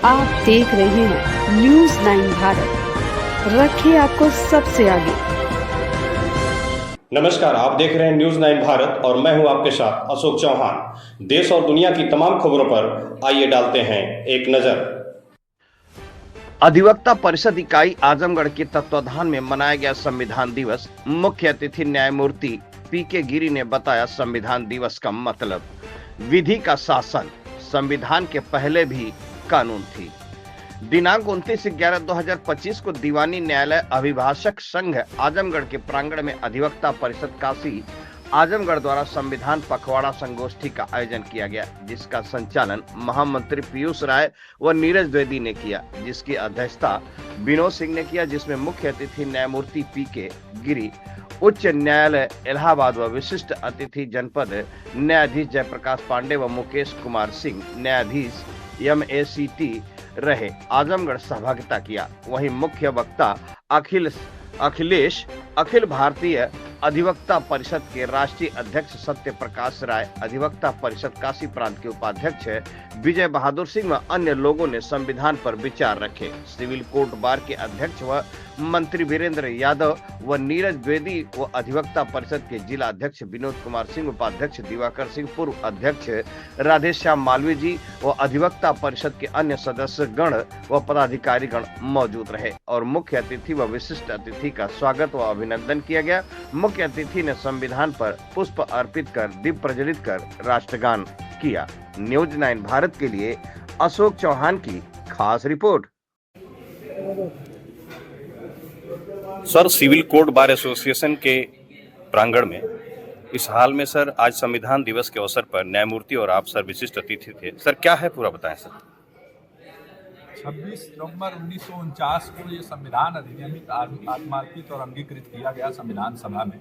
आप देख रहे हैं न्यूज 9 भारत। रखिए आपको सबसे आगे। नमस्कार, आप देख रहे हैं न्यूज 9 भारत और मैं हूं आपके साथ अशोक चौहान। देश और दुनिया की तमाम खबरों पर आइए डालते हैं एक नजर। अधिवक्ता परिषद इकाई आजमगढ़ के तत्वाधान में मनाया गया संविधान दिवस। मुख्य अतिथि न्यायमूर्ति पीके गिरी ने बताया संविधान दिवस का मतलब। विधि का शासन संविधान के पहले भी कानून थी। दिनांक 29/11/2025 को दीवानी न्यायालय अभिभाषक संघ आजमगढ़ के प्रांगण में अधिवक्ता परिषद काशी आजमगढ़ द्वारा संविधान पखवाड़ा संगोष्ठी का आयोजन किया गया, जिसका संचालन महामंत्री पीयूष राय व नीरज द्विवेदी ने किया, जिसकी अध्यक्षता विनोद सिंह ने किया, जिसमें मुख्य अतिथि न्यायमूर्ति पीके गिरी, उच्च न्यायालय इलाहाबाद व विशिष्ट अतिथि जनपद न्यायाधीश जयप्रकाश पांडे व मुकेश कुमार सिंह न्यायाधीश MACT रहे। आजमगढ़ सहभागिता किया। वहीं मुख्य वक्ता अखिलेश अखिल भारतीय अधिवक्ता परिषद के राष्ट्रीय अध्यक्ष सत्य प्रकाश राय, अधिवक्ता परिषद काशी प्रांत के उपाध्यक्ष विजय बहादुर सिंह व अन्य लोगों ने संविधान पर विचार रखे। सिविल कोर्ट बार के अध्यक्ष व मंत्री वीरेंद्र यादव व नीरज द्विवेदी व अधिवक्ता परिषद के जिला अध्यक्ष विनोद कुमार सिंह, उपाध्यक्ष दिवाकर सिंह, पूर्व अध्यक्ष राधेश्याम मालवीय जी व अधिवक्ता परिषद के अन्य सदस्य गण व पदाधिकारी गण मौजूद रहे और मुख्य अतिथि व विशिष्ट अतिथि का स्वागत व अभिनंदन किया गया। मुख्य अतिथि ने संविधान पर पुष्प अर्पित कर दीप प्रज्वलित कर राष्ट्रगान किया। न्यूज 9 भारत के लिए अशोक चौहान की खास report. Sir, civil court bar association के प्रांगण में इस हाल में सर आज संविधान दिवस के अवसर पर न्यायमूर्ति और आप सर विशिष्ट अतिथि थे। सर क्या है पूरा बताएं सर। 26 नवंबर 1949 को ये संविधान अधिनियमित आत्मार्पित और अंगीकृत किया गया संविधान सभा में।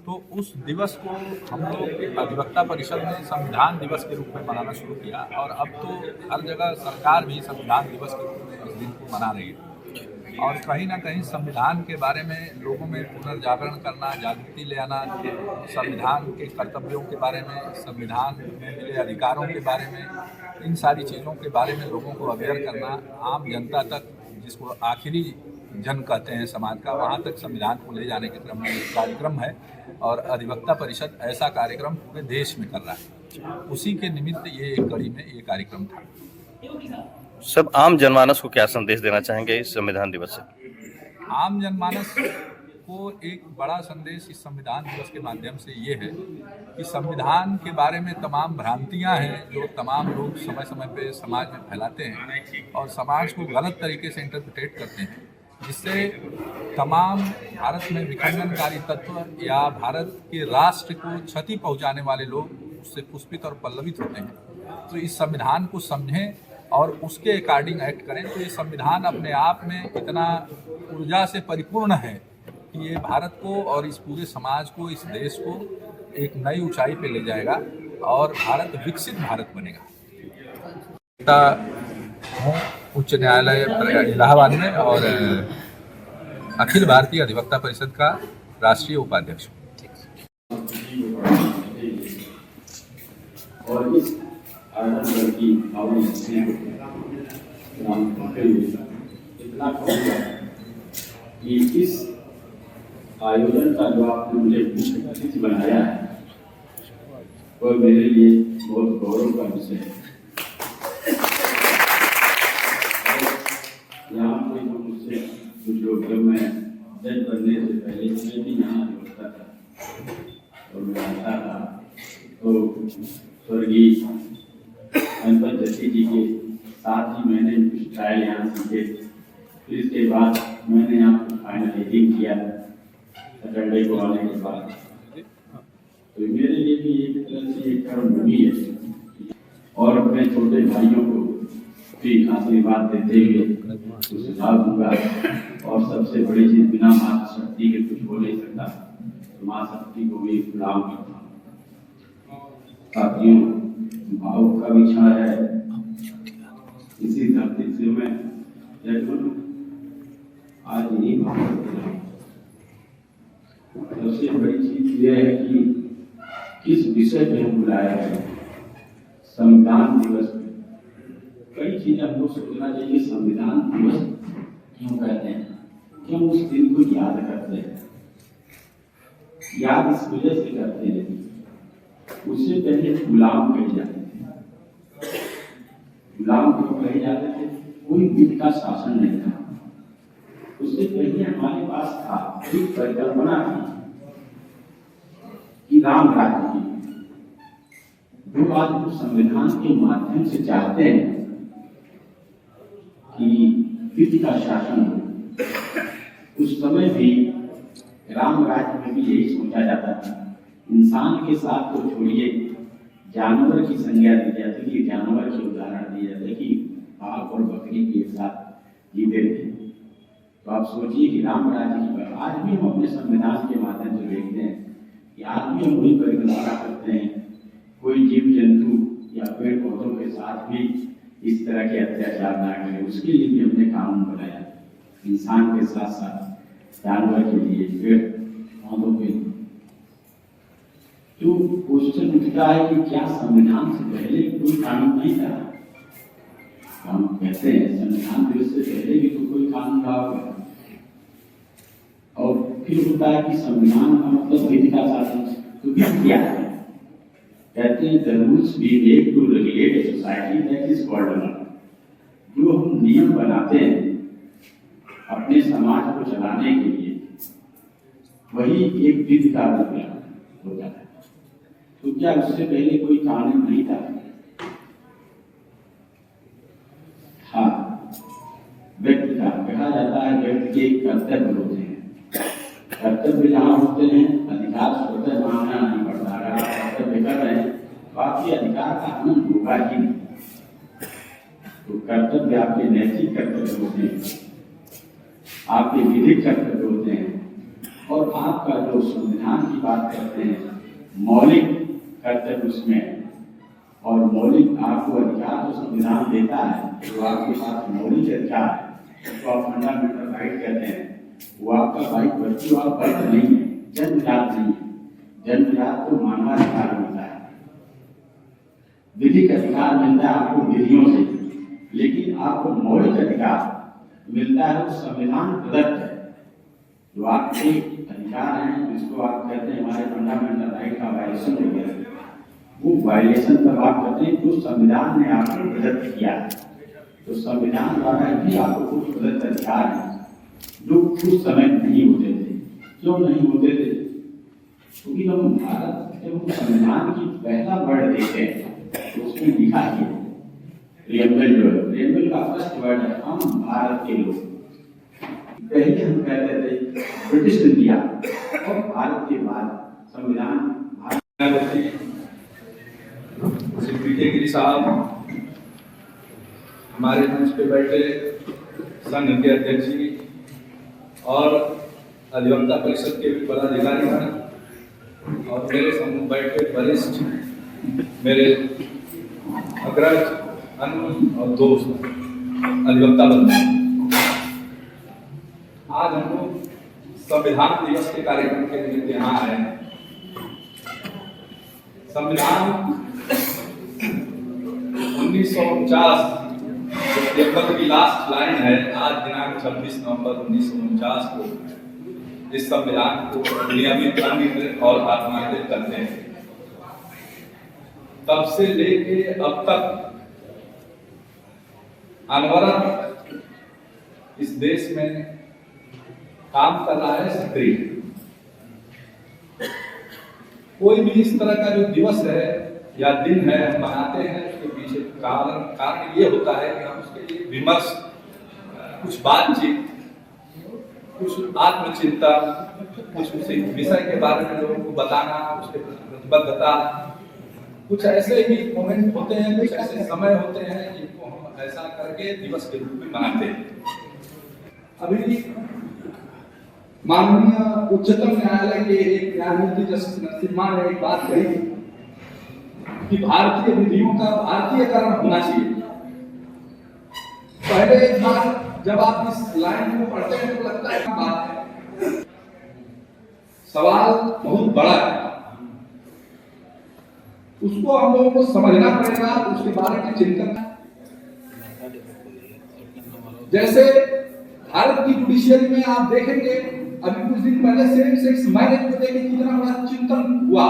तो उस दिवस को हम लोग अधिवक्ता परिषद ने संविधान दिवस के रूप में मनाना शुरू किया और अब तो हर जगह सरकार भी संविधान दिवस के रूप में इस दिन को मना रही है और कहीं ना कहीं संविधान के बारे में लोगों में पुनर्जागरण करना, जागृति ले आना, संविधान के कर्तव्यों के बारे में, संविधान में मिले अधिकारों के बारे में, इन सारी चीज़ों के बारे में लोगों को अवेयर करना, आम जनता तक, जिसको आखिरी जन कहते हैं समाज का, वहाँ तक संविधान को ले जाने के क्रम में एक कार्यक्रम है और अधिवक्ता परिषद ऐसा कार्यक्रम पूरे देश में कर रहा है। उसी के निमित्त ये एक कड़ी में ये कार्यक्रम था। सब आम जनमानस को क्या संदेश देना चाहेंगे इस संविधान दिवस से? आम जनमानस को एक बड़ा संदेश इस संविधान दिवस के माध्यम से ये है कि संविधान के बारे में तमाम भ्रांतियां हैं जो तमाम लोग समय समय पे समाज में फैलाते हैं और समाज को गलत तरीके से इंटरप्रिटेट करते हैं, जिससे तमाम भारत में विखंडनकारी तत्व या भारत के राष्ट्र को क्षति पहुंचाने वाले लोग उससे पुष्पित और पल्लवित होते हैं। तो इस संविधान को समझें और उसके अकॉर्डिंग एक्ट करें। तो ये संविधान अपने आप में इतना ऊर्जा से परिपूर्ण है कि ये भारत को और इस पूरे समाज को, इस देश को एक नई ऊंचाई पे ले जाएगा और भारत विकसित भारत बनेगा। हूँ उच्च न्यायालय इलाहाबाद में और अखिल भारतीय अधिवक्ता परिषद का राष्ट्रीय उपाध्यक्ष हूँ। और इस आजमगढ़ की भावना इतना कहूँगा कि इस आयोजन का जो आपने मुझे मुख्य अतिथि बनाया है वह मेरे लिए बहुत गौरव का विषय है। यहाँ पे जो मुझसे कुछ लोग, जब मैं जज बनने से पहले मैं भी यहाँ होता था और मैं आता था तो स्वर्गीय गणपत जट्टी जी के साथ ही मैंने कुछ ट्रायल यहाँ सीखे। फिर इसके बाद मैंने यहाँ फाइनल एडिंग किया सैटरडे को आने के बाद। तो मेरे लिए भी एक तरह से एक कर्मभूमि है और अपने छोटे भाइयों को भी आशीर्वाद देते हुए सुझाव दूंगा। और सबसे बड़ी चीज, बिना माँ शक्ति के कुछ हो नहीं सकता, तो माँ शक्ति को भी गुलाम करता हूँ। साथियों, भाव का भी क्षण है। इसी धरती से मैं आज यही भाव करता हूँ। सबसे बड़ी चीज यह है कि किस विषय पे हम बुलाए हैं संविधान दिवस में। कई चीजें हमको सोचना चाहिए। संविधान दिवस क्यों कहते हैं, क्यों उस दिन को याद करते हैं? याद इस वजह से करते हैं, उससे पहले गुलाम कहे जाते थे। गुलाम क्यों कहे जाते थे? कोई विधि का शासन नहीं था। उससे पहले हमारे पास था एक परिकल्पना थी कि राम राज्य की, जो आज हम संविधान के माध्यम से चाहते हैं कि विधि का शासन हो। उस समय भी राम राज्य में भी यही सोचा जाता था। इंसान के साथ तो छोड़िए, जानवर की संज्ञा दी जाती थी, जानवर के उदाहरण दिए जाते कि बाघ और बकरी के साथ जीते थे। तो आप सोचिए कि राम राज्य की बात आज भी हम अपने संविधान के माध्यम से देखते हैं कि आज भी हम वही परिकल्पना करते हैं, कोई जीव जंतु या पेड़ पौधों के साथ भी इस तरह के अत्याचार ना करें। उसके लिए भी हमने कानून बनाया, इंसान के साथ साथ जानवर के लिए, पेड़ पौधों के लिए। तो क्वेश्चन उठता है कि क्या संविधान से पहले कोई कानून नहीं था? हम कहते हैं संविधान दिवस से पहले भी तो कोई कानून रहा होगा। और फिर होता है कि संविधान का मतलब विधि का शासन। तो विधि क्या है? कहते हैं the rules we make to regulate a society that is called law। जो हम नियम बनाते हैं अपने समाज को चलाने के लिए, वही एक विधि का रूप होता है। तो क्या उससे पहले कोई कानून नहीं था? हाँ, व्यक्ति का कहा जाता है व्यक्ति के कर्तव्य होते हैं। कर्तव्य जहाँ होते हैं, अधिकार स्वतः मांगना नहीं पड़ता। अगर आप कर्तव्य कर रहे हैं तो आपके अधिकार का हनन होगा ही नहीं। तो कर्तव्य आपके नैतिक कर्तव्य होते हैं, आपके विधिक कर्तव्य होते हैं। और आपका जो संविधान की बात करते हैं, मौलिक कर्तव्य उसमें है। और मौलिक आपको अधिकार जो संविधान देता है, जो आपके पास मौलिक अधिकार है, उसको आप फंडामेंटल राइट कहते हैं। वो आपका राइट वर्च्यू आप राइट नहीं है, जन्मजात नहीं है। जन्मजात को मानवाधिकार मिलता है, विधिक अधिकार मिलता है आपको विधियों से, लेकिन आपको मौलिक अधिकार मिलता है वो संविधान प्रदत्त है। जो आपके अधिकार हैं, जिसको आप कहते हैं हमारे फंडामेंटल राइट का वायलेशन हो गया, वो वायलेशन तब आप कहते हैं जो संविधान ने आपको प्रदत्त किया है। तो संविधान द्वारा भी आपको कुछ प्रदत्त अधिकार है जो कुछ समय नहीं होते थे। क्यों नहीं होते थे? क्योंकि हम भारत जब हम संविधान की पहला वर्ड देखते हैं तो उसमें लिखा है प्रियम्बल। जो है प्रियम्बल का फर्स्ट वर्ड है हम भारत के लोग। पहले हम कहते थे ब्रिटिश इंडिया, और भारत के बाद संविधान भारत। श्री पीके गिरी साहब, हमारे मंच पे बैठे संघ के अध्यक्ष जी और अधिवक्ता परिषद के पदाधिकारी और मेरे समूह बैठे वरिष्ठ, मेरे अग्रज, अन्य और दोस्त अधिवक्ता बंधु, आज हम लोग संविधान दिवस के कार्यक्रम के निमित्त यहाँ आए हैं। संविधान 1949 सितंबर की लास्ट लाइन है। आज दिनांक 26 नवंबर 1949 को इस संविधान को नियमित अंगीकृत और आत्माकृत करते हैं। तब से लेके अब तक अनवरत इस देश में काम कर रहा है सक्रिय। कोई भी इस तरह का जो दिवस है या दिन है हम मनाते हैं, उसके पीछे कारण ये होता है कि हम उसके लिए विमर्श, कुछ बातचीत, कुछ आत्मचिंतन, कुछ उसी विषय के बारे में लोगों को बताना, उसके प्रतिबद्धता, कुछ ऐसे ही मोमेंट होते हैं, कुछ ऐसे समय होते हैं जिनको हम ऐसा करके दिवस के रूप में मनाते हैं। अभी माननीय उच्चतम न्यायालय के एक न्यायमूर्ति जस्टिस नरसिम्हा ने एक बात कही कि भारतीय विधियों का भारतीयकरण होना चाहिए। पहले एक बार जब आप इस लाइन को पढ़ते हैं तो लगता है बात है, सवाल बहुत बड़ा है, उसको हम लोगों को समझना पड़ेगा, उसके बारे में चिंतन। जैसे भारत की जुडिशियरी में आप देखेंगे अभी कुछ दिन पहले सेम सेक्स मैरिज को लेकर कितना बड़ा चिंतन हुआ।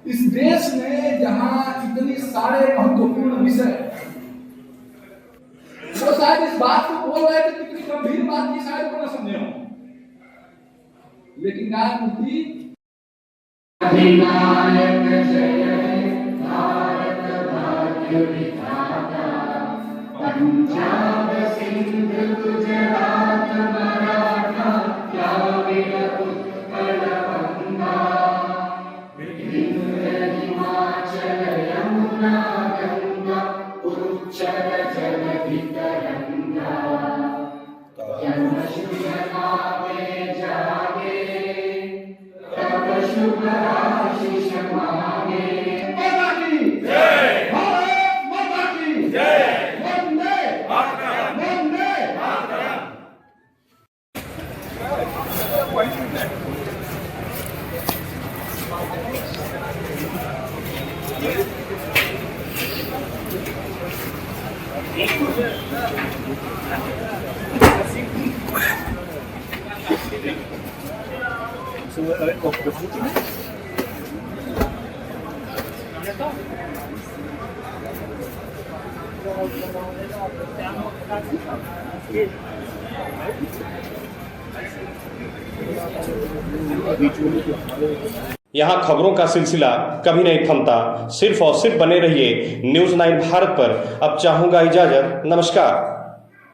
इस देश में जहां इतने सारे महत्वपूर्ण विषय, वो शायद इस बात को बोल रहे थे कितनी गंभीर बात की शायद को न समझे हो, लेकिन न्यायमूर्ति पंजाब सिंध गुजरात मराठा द्राविड़ उत्कल गंगा विंध्य हिमाचल यमुना गंगा उच्चल जलधि तरंगा यम शुभ नामे जागे तब शुभ आशीष मांगे। माता की जय, भारत माता की जय। यहाँ खबरों का सिलसिला कभी नहीं थमता। सिर्फ और सिर्फ बने रहिए न्यूज़ 9 भारत पर। अब चाहूंगा इजाजत। नमस्कार।